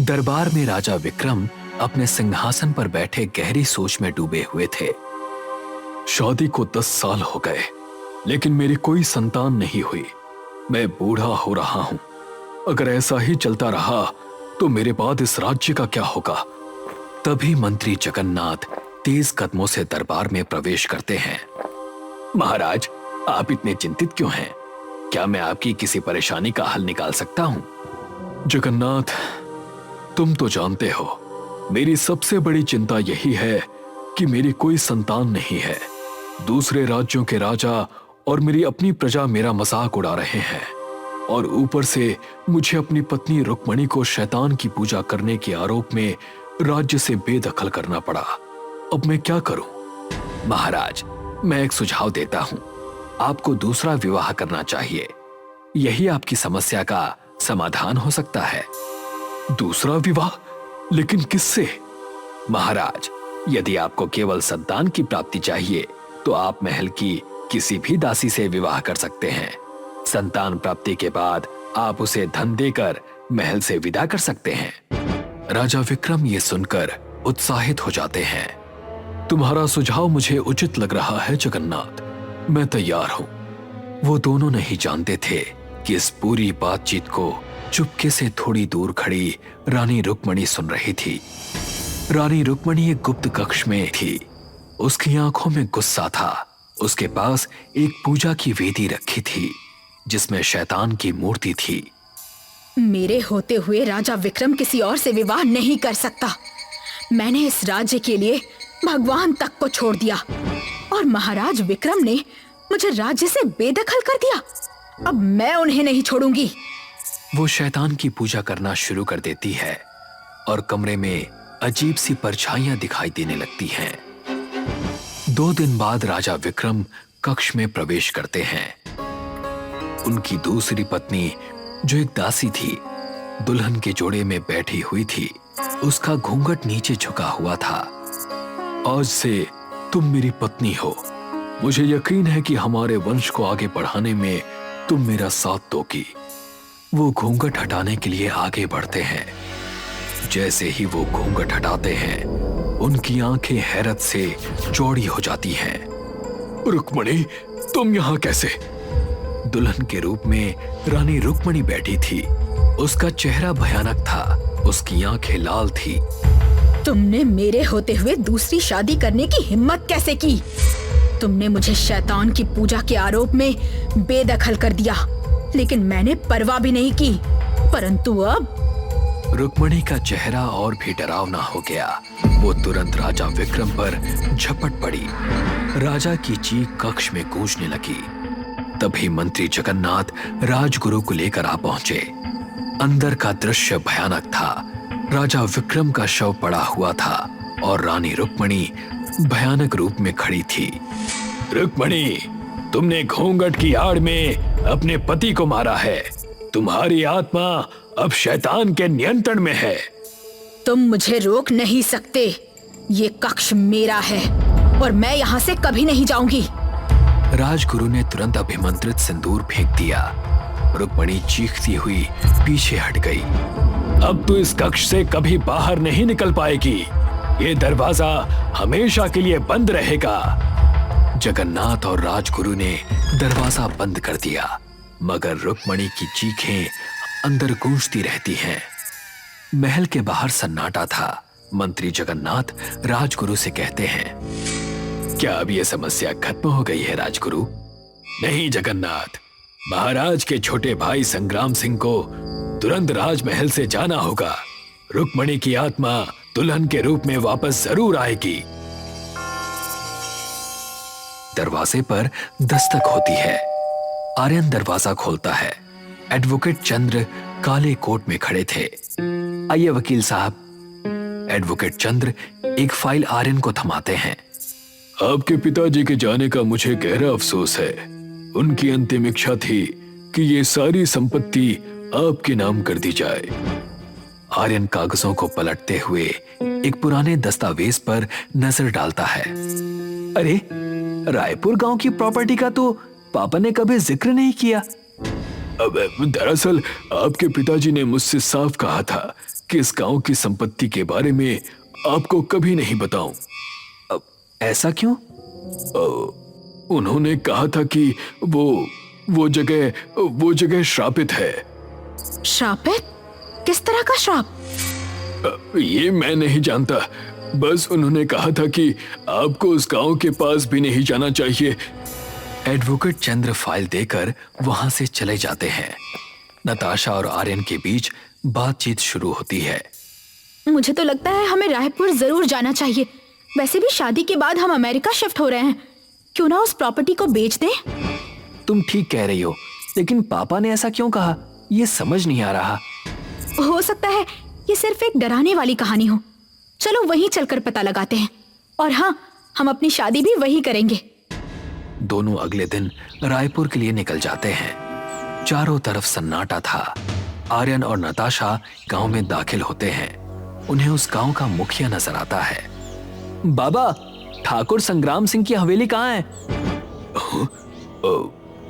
दरबार में राजा विक्रम अपने सिंहासन पर बैठे गहरी सोच में डूबे हुए थे। शादी को 10 साल हो गए, लेकिन मेरी कोई संतान नहीं हुई। मैं बूढ़ा हो रहा हूं। अगर ऐसा ही चलता रहा तो मेरे बाद इस राज्य का क्या होगा। तभी मंत्री जगन्नाथ तेज कदमों से दरबार में प्रवेश करते हैं। महाराज, आप इतने चिंतित क्यों हैं? क्या मैं आपकी किसी परेशानी का हल निकाल सकता हूं? जगन्नाथ, तुम तो जानते हो, मेरी सबसे बड़ी चिंता यही है कि मेरी कोई संतान नहीं है। दूसरे राज्यों के राजा और मेरी अपनी प्रजा मेरा मजाक उड़ा रहे हैं, और ऊपर से मुझे अपनी पत्नी रुक्मणी को शैतान की पूजा करने के आरोप में राज्य से बेदखल करना पड़ा। अब मैं क्या करूं? महाराज, मैं एक सुझाव देता हूं। आपको दूसरा विवाह करना चाहिए। यही आपकी समस्या का समाधान हो सकता है। दूसरा विवाह? लेकिन किससे? महाराज, यदि आपको केवल संतान की प्राप्ति चाहिए तो आप महल की किसी भी दासी से विवाह कर सकते हैं। संतान प्राप्ति के बाद आप उसे धन देकर महल से विदा कर सकते हैं। राजा विक्रम ये सुनकर उत्साहित हो जाते हैं। तुम्हारा सुझाव मुझे उचित लग रहा है जगन्नाथ, मैं तैयार हूं। वो दोनों नहीं जानते थे कि इस पूरी बातचीत को चुपके से थोड़ी दूर खड़ी रानी रुक्मणी सुन रही थी। रानी रुक्मणी एक गुप्त कक्ष में थी। उसकी आंखों में गुस्सा था। उसके पास एक पूजा की वेदी रखी थी जिसमें शैतान की मूर्ति थी। मेरे होते हुए राजा विक्रम किसी और से विवाह नहीं कर सकता। मैंने इस राज्य के लिए भगवान तक को छोड़ दिया और महाराज विक्रम ने मुझे राज्य से बेदखल कर दिया। अब मैं उन्हें नहीं छोड़ूंगी। वो शैतान की पूजा करना शुरू कर देती है और कमरे में अजीब सी परछाइयां दिखाई देने लगती हैं। 2 दिन बाद राजा विक्रम कक्ष में प्रवेश करते हैं। उनकी दूसरी पत्नी, जो एक दासी थी, दुल्हन के जोड़े में बैठी हुई थी। उसका घूंघट नीचे झुका हुआ था। आज से तुम मेरी पत्नी हो। मुझे यकीन है कि हमारे वंश को आगे बढ़ाने में तुम मेरा साथ दोगी। वो घूंघट हटाने के लिए आगे बढ़ते हैं। जैसे ही वो घूंघट हटाते हैं, उनकी आंखें हैरत से चौड़ी हो जाती हैं। रुक्मणी, तुम यहां कैसे? दुल्हन के रूप में रानी रुक्मणी बैठी थी। उसका चेहरा भयानक था। उसकी आंखें लाल थी। तुमने मेरे होते हुए दूसरी शादी करने की हिम्मत कैसे की? तुमने मुझे शैतान की पूजा के आरोप में बेदखल कर दिया, लेकिन मैंने परवाह भी नहीं की। परंतु अब रुक्मणी का चेहरा और भी डरावना हो गया। वो तुरंत राजा विक्रम पर झपट पड़ी। राजा की चीख कक्ष में गूंजने लगी। तभी मंत्री जगन्नाथ राजगुरु को लेकर आ पहुंचे। अंदर का दृश्य भयानक था। राजा विक्रम का शव पड़ा हुआ था और रानी रुक्मणी भयानक रूप में खड़ी थी। रुक्मणी, तुमने घूंघट की आड़ में अपने पति को मारा है। तुम्हारी आत्मा अब शैतान के नियंत्रण में है। तुम मुझे रोक नहीं सकते। ये कक्ष मेरा है और मैं यहाँ से कभी नहीं जाऊंगी। राजगुरु ने तुरंत अभिमंत्रित सिंदूर फेंक दिया। रुक्मणी चीखती हुई पीछे हट गई। अब तू इस कक्ष से कभी बाहर नहीं निकल पाएगी। ये दरवाजा हमेशा के लिए बंद रहेगा। जगन्नाथ और राजगुरु ने दरवाजा बंद कर दिया, मगर रुक्मणी की चीखें अंदर गूंजती रहती हैं। महल के बाहर सन्नाटा था। मंत्री जगन्नाथ राजगुरु से कहते हैं, क्या अब यह समस्या खत्म हो गई है राजगुरु? नहीं जगन्नाथ, महाराज के छोटे भाई संग्राम सिंह को तुरंत राजमहल से जाना होगा। रुक्मणी की आत्मा दुल्हन के रूप में वापस जरूर आएगी। दरवाजे पर दस्तक होती है। आर्यन दरवाजा खोलता है। एडवोकेट चंद्र काले कोट में खड़े थे। आइए वकील साहब। एडवोकेट चंद्र एक फाइल आर्यन को थमाते हैं। आपके पिताजी के जाने का मुझे गहरा अफसोस है। उनकी अंतिम इच्छा थी कि ये सारी संपत्ति आपके नाम कर दी जाए। आर्यन कागजों को पलटते हुए एक पुराने दस्तावेज पर नजर डालता है। अरे, रायपुर गांव की प्रॉपर्टी का तो पापा ने कभी जिक्र नहीं किया। अब दरअसल आपके पिताजी ने मुझसे साफ कहा था कि इस गांव की संपत्ति के बारे में आपको कभी नहीं बताऊं। ऐसा क्यों? उन्होंने कहा था कि वो जगह श्रापित है। श्रापित? किस तरह का श्राप? ये मैं नहीं जानता, बस उन्होंने कहा था कि आपको उस गांव के पास भी नहीं जाना चाहिए। एडवोकेट चंद्र फाइल देकर वहां से चले जाते हैं। नताशा और आर्यन के बीच बातचीत शुरू होती है। मुझे तो लगता है हमें रायपुर जरूर जाना चाहिए। वैसे भी शादी के बाद हम अमेरिका शिफ्ट हो रहे हैं, क्यों ना उस प्रॉपर्टी को बेच दें? तुम ठीक कह रही हो, लेकिन पापा ने ऐसा क्यों कहा, ये समझ नहीं आ रहा। हो सकता है ये सिर्फ एक डराने वाली कहानी हो। चलो वहीं चलकर पता लगाते हैं। और हाँ, हम अपनी शादी भी वहीं करेंगे। दोनों अगले दिन रायपुर के लिए निकल जाते हैं। चारों तरफ सन्नाटा था। आर्यन और नताशा गांव में दाखिल होते हैं। उन्हें उस गांव का मुखिया नजर आता है। बाबा, ठाकुर संग्राम सिंह की हवेली कहाँ है?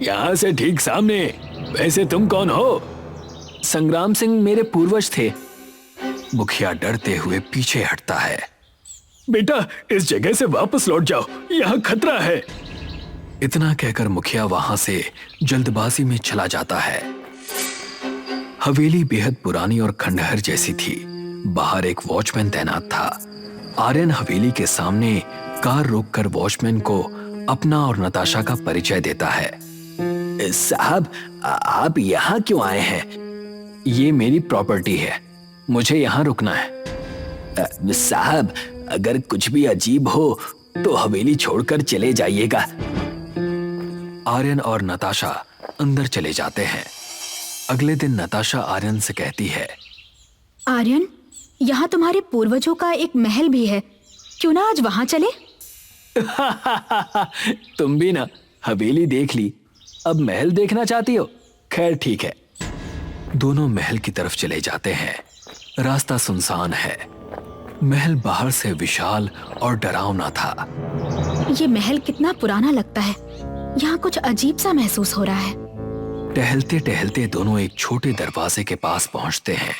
यहाँ से ठीक सामने। वैसे तुम कौन हो? संग्राम सिंह मेरे पूर्वज थे। मुखिया डरते हुए पीछे हटता है। बेटा, इस जगह से वापस लौट जाओ, यहाँ खतरा है। इतना कहकर मुखिया वहां से जल्दबाजी में चला जाता है। हवेली बेहद पुरानी और खंडहर जैसी थी। बाहर एक वॉचमैन तैनात था। आर्यन हवेली के सामने कार रोककर वॉचमैन को अपना और नताशा का परिचय देता है। साहब, आप यहाँ क्यों आए हैं? ये मेरी प्रॉपर्टी है, मुझे यहाँ रुकना है। साहब, अगर कुछ भी अजीब हो तो हवेली छोड़कर चले जाइएगा। आर्यन और नताशा अंदर चले जाते हैं। अगले दिन नताशा आर्यन से कहती है, आर्यन, यहाँ तुम्हारे पूर्वजों का एक महल भी है, क्यों ना आज वहां चले? तुम भी ना हवेली देख ली, अब महल देखना चाहती हो? खैर ठीक है। दोनों महल की तरफ चले जाते हैं। रास्ता सुनसान है। महल बाहर से विशाल और डरावना था। ये महल कितना पुराना लगता है। यहाँ कुछ अजीब सा महसूस हो रहा है। टहलते टहलते दोनों एक छोटे दरवाजे के पास पहुंचते हैं।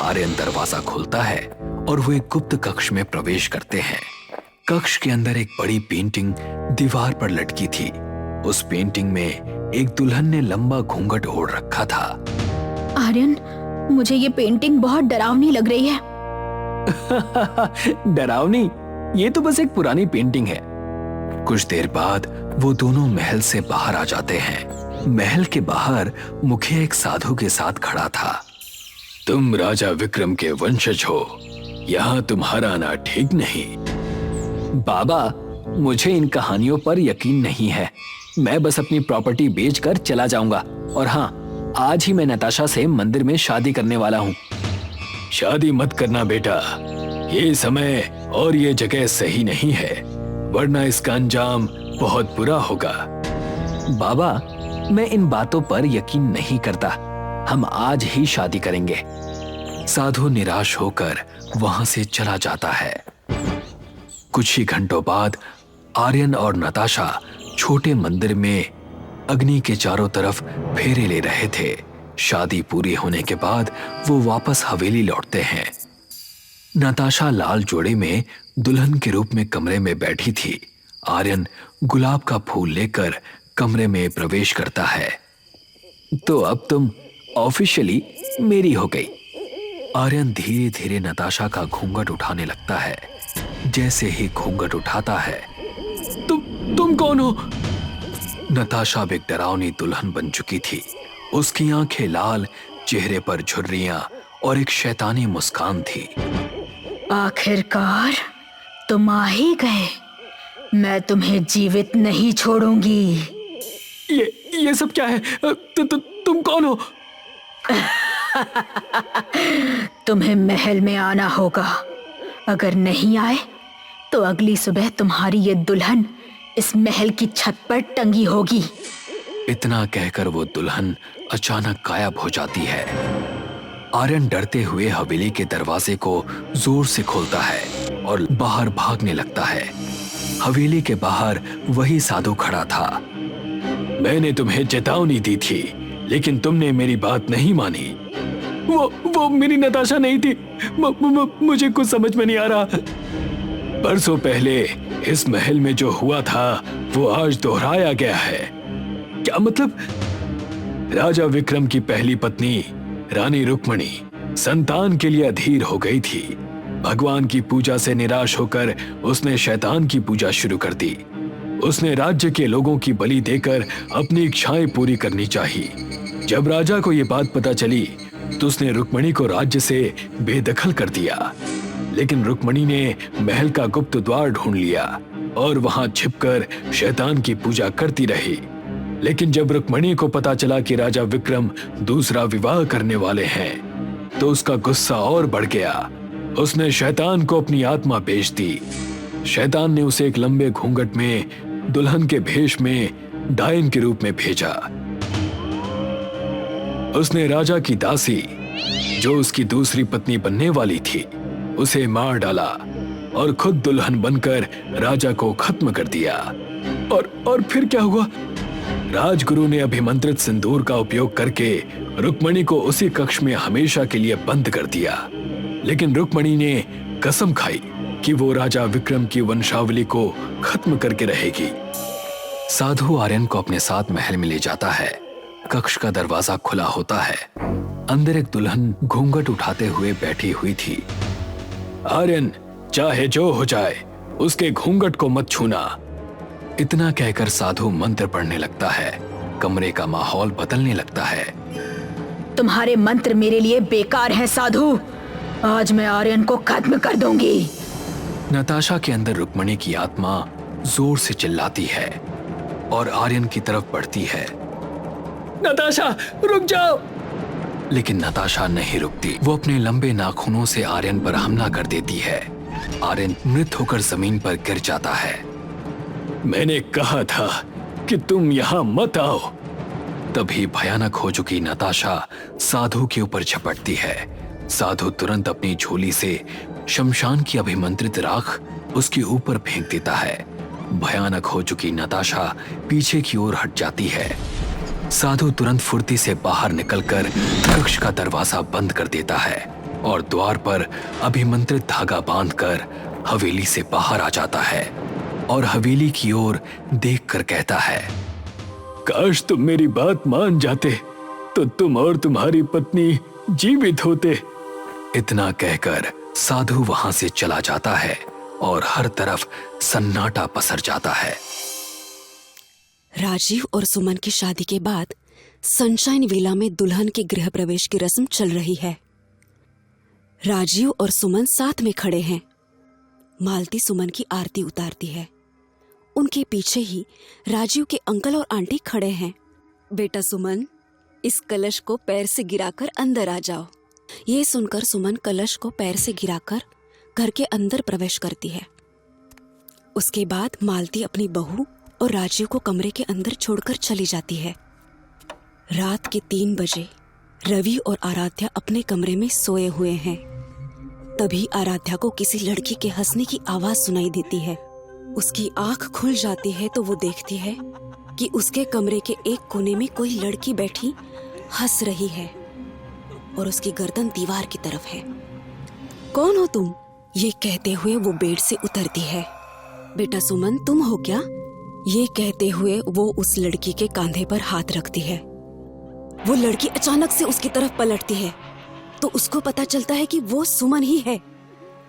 आर्यन दरवाजा खोलता है और वो एक गुप्त कक्ष में प्रवेश करते हैं। कक्ष के अंदर एक बड़ी पेंटिंग दीवार पर लटकी थी। उस पेंटिंग में एक दुल्हन ने लंबा घूंघट ओढ़ रखा था। आर्यन, मुझे ये पेंटिंग बहुत डरावनी लग रही है। डरावनी? ये तो बस एक पुरानी पेंटिंग है। कुछ देर बाद वो दोनों महल से बाहर आ जाते हैं। महल के बाहर मुखिया एक साधु के साथ खड़ा था। तुम राजा विक्रम के वंशज हो, यहाँ तुम्हारा आना ठीक नहीं। बाबा, मुझे इन कहानियों पर यकीन नहीं है। मैं बस अपनी प्रॉपर्टी बेचकर चला जाऊंगा। और हाँ, आज ही मैं नताशा से मंदिर में शादी करने वाला हूँ। शादी मत करना बेटा, ये समय और ये जगह सही नहीं है, वरना इसका अंजाम बहुत बुरा होगा। बाबा, मैं इन बातों पर यकीन नहीं करता। हम आज ही शादी करेंगे। साधु निराश होकर वहां से चला जाता है। कुछ ही घंटों बाद आर्यन और नताशा छोटे मंदिर में अग्नि के चारों तरफ फेरे ले रहे थे। शादी पूरी होने के बाद वो वापस हवेली लौटते हैं। नताशा लाल जोड़े में दुल्हन के रूप में कमरे में बैठी थी। आर्यन गुलाब का फूल लेकर कमरे में प्रवेश करता है। तो अब तुम ऑफिशियली मेरी हो गई। आर्यन धीरे धीरे नताशा का घूंघट उठाने लगता है। जैसे ही घूंघट उठाता है, तुम कौन हो? नताशा एक डरावनी दुल्हन बन चुकी थी। उसकी आंखें लाल, चेहरे पर झुर्रियां और एक शैतानी मुस्कान थी। आखिरकार तुम आ ही गए। मैं तुम्हें जीवित नहीं छोड़ूंगी। ये सब क्या है? तुम कौन हो? तुम्हें महल में आना होगा। अगर नहीं आए तो अगली सुबह तुम्हारी ये दुल्हन इस महल की छत पर टंगी होगी। इतना कहकर वो दुल्हन अचानक गायब हो जाती है। आर्यन डरते हुए हवेली के दरवाजे को जोर से खोलता है और बाहर भागने लगता है। हवेली के बाहर वही साधु खड़ा था। मैंने तुम्हें चेतावनी दी थी, लेकिन तुमने मेरी बात नहीं मानी। वो मेरी नताशा नहीं थी। मुझे कुछ समझ में नहीं आ रहा। बरसों पहले इस महल में जो हुआ था वो आज दोहराया गया है। क्या मतलब? राजा विक्रम की पहली पत्नी रानी रुक्मणी संतान के लिए अधीर हो गई थी। भगवान की पूजा से निराश होकर उसने शैतान की पूजा शुरू कर दी। उसने राज्य के लोगों की बलि देकर अपनी इच्छाएं पूरी करनी चाहिए। जब राजा को यह बात पता चली तो उसने रुक्मणी को राज्य से बेदखल कर दिया। लेकिन रुक्मणी ने महल का गुप्त द्वार ढूंढ लिया और वहां छिपकर शैतान की पूजा करती रही। लेकिन जब रुक्मणी को पता चला कि राजा विक्रम दूसरा विवाह करने वाले हैं तो उसका गुस्सा और बढ़ गया। उसने शैतान को अपनी आत्मा बेच दी। शैतान ने उसे एक लंबे घूंघट में दुल्हन के भेष में डायन के रूप में भेजा। उसने राजा की दासी, जो उसकी दूसरी पत्नी बनने वाली थी, उसे मार डाला और खुद दुल्हन बनकर राजा को खत्म कर दिया। और फिर क्या हुआ? राजगुरु ने अभिमंत्रित सिंदूर का उपयोग करके रुक्मणी को उसी कक्ष में हमेशा के लिए बंद कर दिया। लेकिन रुक्मणी ने कसम खाई कि वो राजा विक्रम की वंशावली को खत्म करके रहेगी। साधु आर्यन को अपने साथ महल में ले जाता है। कक्ष का दरवाजा खुला होता है। अंदर एक दुल्हन घूंघट उठाते हुए बैठी हुई थी। आर्यन, चाहे जो हो जाए उसके घूंघट को मत छूना। इतना कहकर साधु मंत्र पढ़ने लगता है। कमरे का माहौल बदलने लगता है। तुम्हारे मंत्र मेरे लिए बेकार हैं साधु। आज मैं आर्यन को खत्म कर दूंगी। नताशा के अंदर रुक्मणी की आत्मा जोर से चिल्लाती है और आर्यन की तरफ बढ़ती है। नताशा, रुक जाओ! लेकिन नताशा नहीं रुकती। वो अपने लंबे नाखूनों से आर्यन पर हमला कर देती है। आर्यन मृत होकर जमीन पर गिर जाता है। मैंने कहा था कि तुम यहां मत आओ। तभी भयानक हो चुकी नताशा साधु के ऊपर झपटती है। साधु तुरंत अपनी झोली से शमशान की अभिमंत्रित राख उसके ऊपर फेंक देता है। भयानक हो चुकी नताशा पीछे की ओर हट जाती है। साधु तुरंत फुर्ती से बाहर निकलकर कक्ष का दरवाजा बंद कर देता है और द्वार पर अभिमंत्रित धागा बांधकर हवेली से बाहर आ जाता है और हवेली की ओर देखकर कहता है, काश तुम मेरी बात मान जाते तो तुम और तुम्हारी पत्नी जीवित होते। इतना कहकर साधु वहां से चला जाता है और हर तरफ सन्नाटा पसर जाता है। राजीव और सुमन की शादी के बाद सनशाइन विला में दुल्हन के गृह प्रवेश की रस्म चल रही है। राजीव और सुमन साथ में खड़े हैं। मालती सुमन की आरती उतारती है। उनके पीछे ही राजीव के अंकल और आंटी खड़े हैं। बेटा सुमन, इस कलश को पैर से गिराकर अंदर आ जाओ। ये सुनकर सुमन कलश को पैर से गिराकर घर के अंदर प्रवेश करती है। उसके बाद मालती अपनी बहू और राजीव को कमरे के अंदर छोड़कर चली जाती है। रात के 3 बजे रवि और आराध्या अपने कमरे में सोए हुए हैं। तभी आराध्या को किसी लड़की के हंसने की आवाज सुनाई देती है। उसकी आंख खुल जाती है तो वो देखती है कि उसके कमरे के एक कोने में कोई लड़की बैठी हंस रही है और उसकी गर्दन दीवार की तरफ है। कौन हो तुम? ये कहते हुए वो बेड से उतरती है। बेटा सुमन, तुम हो क्या? ये कहते हुए वो उस लड़की के कंधे पर हाथ रखती है। वो लड़की अचानक से उसकी तरफ पलटती है तो उसको पता चलता है कि वो सुमन ही है।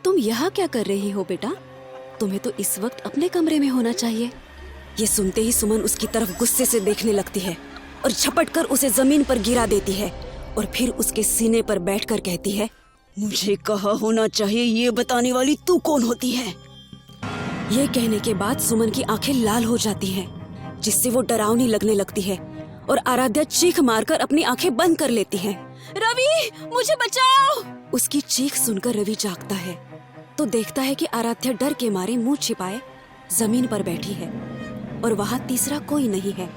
तुम यहाँ क्या कर रही हो बेटा? तुम्हें तो इस वक्त अपने कमरे में होना चाहिए। ये सुनते ही सुमन उसकी तरफ गुस्से से देखने लगती है और झपटकर उसे जमीन पर गिरा देती है और फिर उसके सीने पर बैठकर कहती है, मुझे कहाँ होना चाहिए ये बताने वाली तू कौन होती है? ये कहने के बाद सुमन की आंखें लाल हो जाती हैं, जिससे वो डरावनी लगने लगती है और आराध्या चीख मारकर अपनी आंखें बंद कर लेती है। रवि, मुझे बचाओ! उसकी चीख सुनकर रवि जागता है तो देखता है कि आराध्या डर के मारे मुंह छिपाए जमीन पर बैठी है और वहाँ तीसरा कोई नहीं है।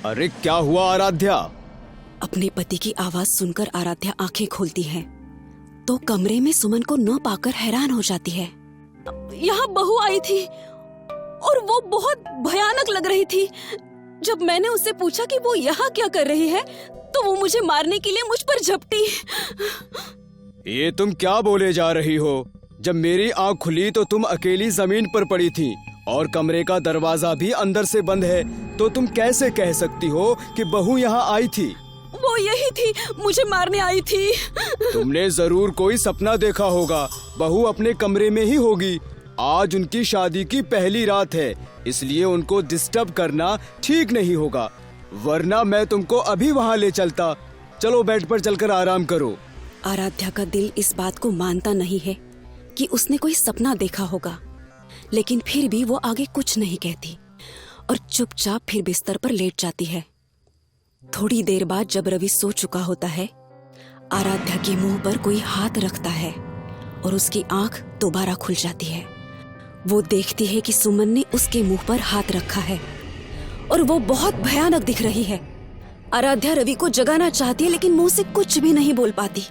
अरे क्या हुआ आराध्या? अपने पति की आवाज सुनकर आराध्या आंखें खोलती है तो कमरे में सुमन को न पाकर हैरान हो जाती है। यहाँ बहू आई थी और वो बहुत भयानक लग रही थी। जब मैंने उससे पूछा कि वो यहाँ क्या कर रही है तो वो मुझे मारने के लिए मुझ पर झपटी। ये तुम क्या बोले जा रही हो? जब मेरी आँख खुली तो तुम अकेली जमीन पर पड़ी थी और कमरे का दरवाजा भी अंदर से बंद है, तो तुम कैसे कह सकती हो कि बहू यहाँ आई थी? वो यही थी, मुझे मारने आई थी। तुमने जरूर कोई सपना देखा होगा। बहू अपने कमरे में ही होगी। आज उनकी शादी की पहली रात है, इसलिए उनको डिस्टर्ब करना ठीक नहीं होगा, वरना मैं तुमको अभी वहाँ ले चलता। चलो बेड पर चलकर आराम करो। आराध्या का दिल इस बात को मानता नहीं है कि उसने कोई सपना देखा होगा, लेकिन फिर भी वो आगे कुछ नहीं कहती और चुपचाप फिर बिस्तर पर लेट जाती है। थोड़ी देर बाद जब रवि सो चुका होता है, आराध्या के मुंह पर कोई हाथ रखता है और उसकी आंख दोबारा खुल जाती है। वो देखती है कि सुमन ने उसके मुंह पर हाथ रखा है और वो बहुत भयानक दिख रही है। आराध्या रवि को जगाना चाहती है, लेकिन मुंह से कुछ भी नहीं बोल पाती।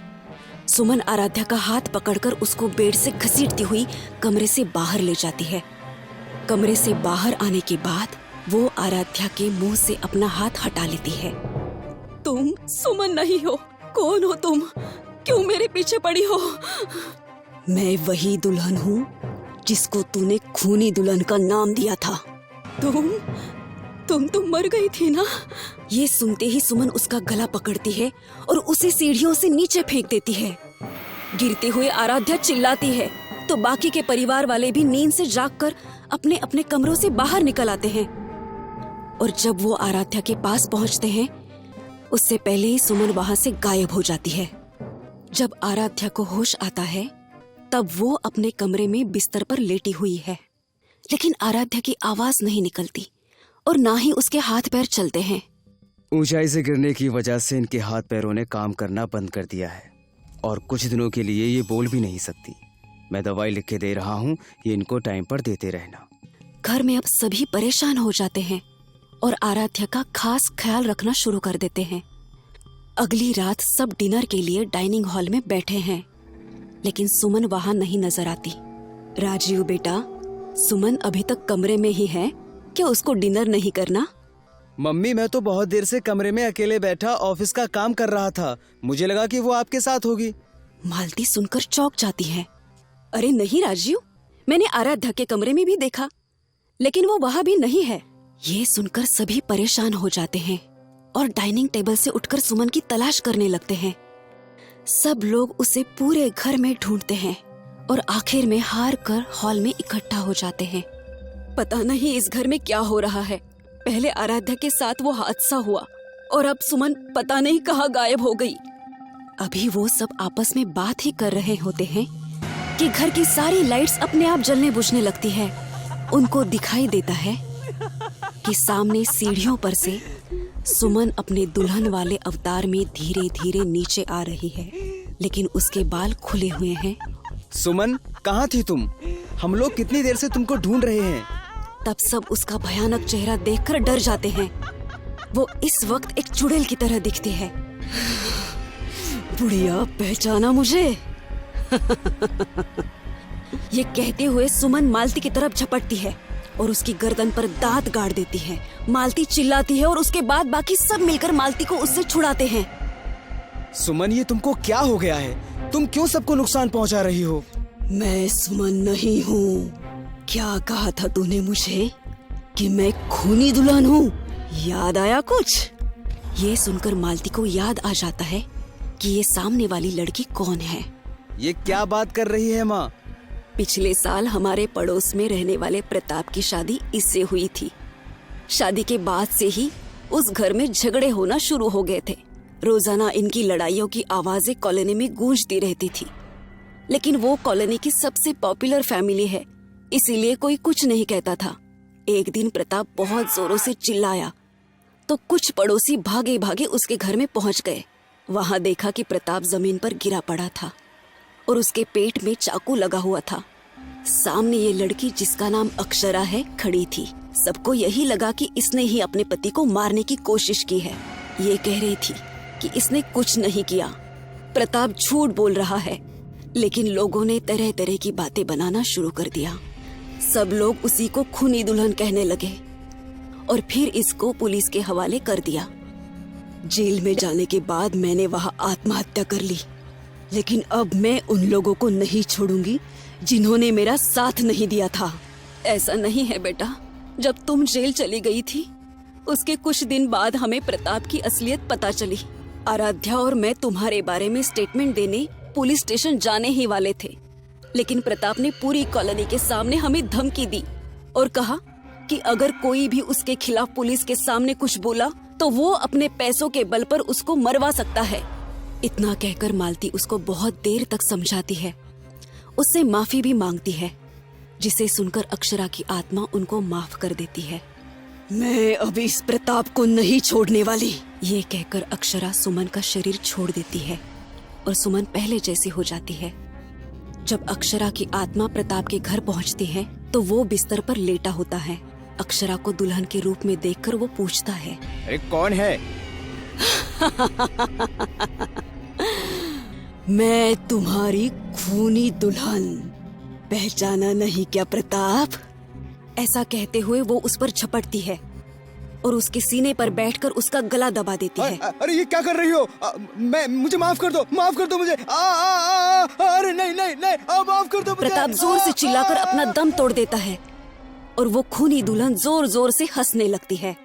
सुमन आराध्या का हाथ पकड़कर उसको बेड से घसीटती हुई कमरे से बाहर ले जाती है। कमरे से बाहर आने के बाद वो आराध्या के मुंह से अपना हाथ हटा लेती है। तुम सुमन नहीं हो, कौन हो तुम? क्यों मेरे पीछे पड़ी हो? मैं वही दुल्हन हूँ जिसको तूने खूनी दुल्हन का नाम दिया था। तुम मर गई थी ना? ये सुनते ही सुमन उसका गला पकड़ती है और उसे सीढ़ियों से नीचे फेंक देती है। गिरते हुए आराध्या चिल्लाती है तो बाकी के परिवार वाले भी नींद से जागकर अपने अपने कमरों से बाहर निकल आते हैं। और जब वो आराध्या के पास पहुंचते हैं, उससे पहले ही सुमन वहां से गायब हो जाती है। जब आराध्या को होश आता है, तब वो अपने कमरे में बिस्तर पर लेटी हुई है, लेकिन आराध्या की आवाज नहीं निकलती और ना ही उसके हाथ पैर चलते हैं। ऊंचाई से गिरने की वजह से इनके हाथ पैरों ने काम करना बंद कर दिया है और कुछ दिनों के लिए ये बोल भी नहीं सकती। मैं दवाई लिख के दे रहा हूँ, ये इनको टाइम पर देते रहना। घर में अब सभी परेशान हो जाते हैं और आराध्या का खास ख्याल रखना शुरू कर देते हैं। अगली रात सब डिनर के लिए डाइनिंग हॉल में बैठे हैं, लेकिन सुमन वहां नहीं नजर आती। राजीव बेटा, सुमन अभी तक कमरे में ही है, क्या उसको डिनर नहीं करना? मम्मी, मैं तो बहुत देर से कमरे में अकेले बैठा ऑफिस का काम कर रहा था, मुझे लगा कि वो आपके साथ होगी। मालती सुनकर चौंक जाती है। अरे नहीं राजीव, मैंने आराध्या के कमरे में भी देखा, लेकिन वो वहां भी नहीं है। ये सुनकर सभी परेशान हो जाते हैं और डाइनिंग टेबल से उठकर सुमन की तलाश करने लगते हैं। सब लोग उसे पूरे घर में ढूंढते हैं और आखिर में हार कर हॉल में इकट्ठा हो जाते हैं। पता नहीं इस घर में क्या हो रहा है। पहले आराध्या के साथ वो हादसा हुआ और अब सुमन पता नहीं कहाँ गायब हो गई। अभी वो सब आपस में बात ही कर रहे होते हैं कि घर की सारी लाइट्स अपने आप जलने बुझने लगती है। उनको दिखाई देता है कि सामने सीढ़ियों पर से सुमन अपने दुल्हन वाले अवतार में धीरे धीरे नीचे आ रही है, लेकिन उसके बाल खुले हुए हैं। सुमन, कहाँ थी तुम? हम लोग कितनी देर से तुमको ढूंढ रहे हैं। तब सब उसका भयानक चेहरा देखकर डर जाते हैं। वो इस वक्त एक चुड़ैल की तरह दिखती है। बुढ़िया, पहचाना मुझे? ये कहते हुए सुमन मालती की तरफ झपटती है और उसकी गर्दन पर दांत गाड़ देती है। मालती चिल्लाती है और उसके बाद बाकी सब मिलकर मालती को उससे छुड़ाते हैं। सुमन, ये तुमको क्या हो गया है? तुम क्यों सबको नुकसान पहुंचा रही हो? मैं सुमन नहीं हूँ। क्या कहा था तूने मुझे कि मैं खूनी दुल्हन हूँ? याद आया कुछ? ये सुनकर मालती को याद आ जाता है कि ये सामने वाली लड़की कौन है। ये क्या बात कर रही है माँ? पिछले साल हमारे पड़ोस में रहने वाले प्रताप की शादी इससे हुई थी। शादी के बाद से ही उस घर में झगड़े होना शुरू हो गए थे। रोजाना इनकी लड़ाइयों की आवाजें कॉलोनी में गूंजती रहती थी, लेकिन वो कॉलोनी की सबसे पॉपुलर फैमिली है, इसीलिए कोई कुछ नहीं कहता था। एक दिन प्रताप बहुत जोरों से चिल्लाया तो कुछ पड़ोसी भागे भागे उसके घर में पहुंच गए। वहां देखा कि प्रताप जमीन पर गिरा पड़ा था और उसके पेट में चाकू लगा हुआ था। सामने ये लड़की, जिसका नाम अक्षरा है, खड़ी थी। सबको यही लगा कि इसने ही अपने पति को मारने की कोशिश की है। ये कह रही थी कि इसने कुछ नहीं किया, प्रताप झूठ बोल रहा है, लेकिन लोगों ने तरह तरह की बातें बनाना शुरू कर दिया। सब लोग उसी को खूनी दुल्हन कहने लगे और फिर इसको पुलिस के हवाले कर दिया। जेल में जाने के बाद मैंने वहां आत्महत्या कर ली, लेकिन अब मैं उन लोगों को नहीं छोड़ूंगी जिन्होंने मेरा साथ नहीं दिया था। ऐसा नहीं है बेटा, जब तुम जेल चली गई थी उसके कुछ दिन बाद हमें प्रताप की असलियत पता चली। आराध्या और मैं तुम्हारे बारे में स्टेटमेंट देने पुलिस स्टेशन जाने ही वाले थे, लेकिन प्रताप ने पूरी कॉलोनी के सामने हमें धमकी दी और कहा कि अगर कोई भी उसके खिलाफ पुलिस के सामने कुछ बोला तो वो अपने पैसों के बल पर उसको मरवा सकता है। इतना कहकर मालती उसको बहुत देर तक समझाती है, उससे माफी भी मांगती है, जिसे सुनकर अक्षरा की आत्मा उनको माफ कर देती है। मैं अभी इस प्रताप को नहीं छोड़ने वाली, ये कहकर अक्षरा सुमन का शरीर छोड़ देती है और सुमन पहले जैसी हो जाती है। जब अक्षरा की आत्मा प्रताप के घर पहुंचती है तो वो बिस्तर पर लेटा होता है। अक्षरा को दुल्हन के रूप में देखकर वो पूछता है, अरे कौन है? मैं तुम्हारी खूनी दुल्हन, पहचाना नहीं क्या प्रताप? ऐसा कहते हुए वो उस पर झपटती है और उसके सीने पर बैठकर उसका गला दबा देती है। अरे ये क्या कर रही हो? मुझे माफ कर दो मुझे। अरे नहीं नहीं नहीं, माफ कर दो मुझे। प्रताप जोर से चिल्लाकर अपना दम तोड़ देता है और वो खूनी दुल्हन जोर जोर से हंसने लगती है।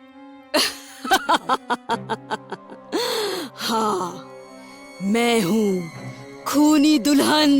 हाँ, मैं हूँ खूनी दुल्हन।